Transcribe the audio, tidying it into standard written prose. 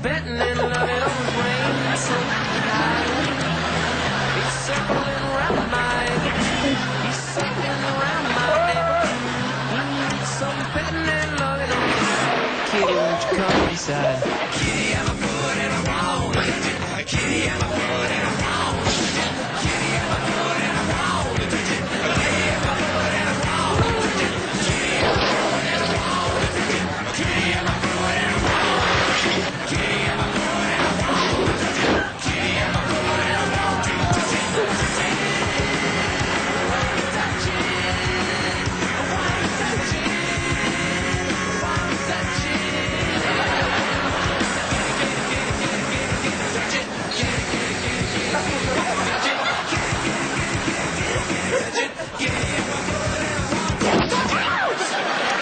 betting and loving on the brain. So he's circling around my head. He's circling around my neck. Some betting and loving on the brain. Kitty, won't you come inside? Kitty, I'm a foot and I want it. Kitty, I'm a foot.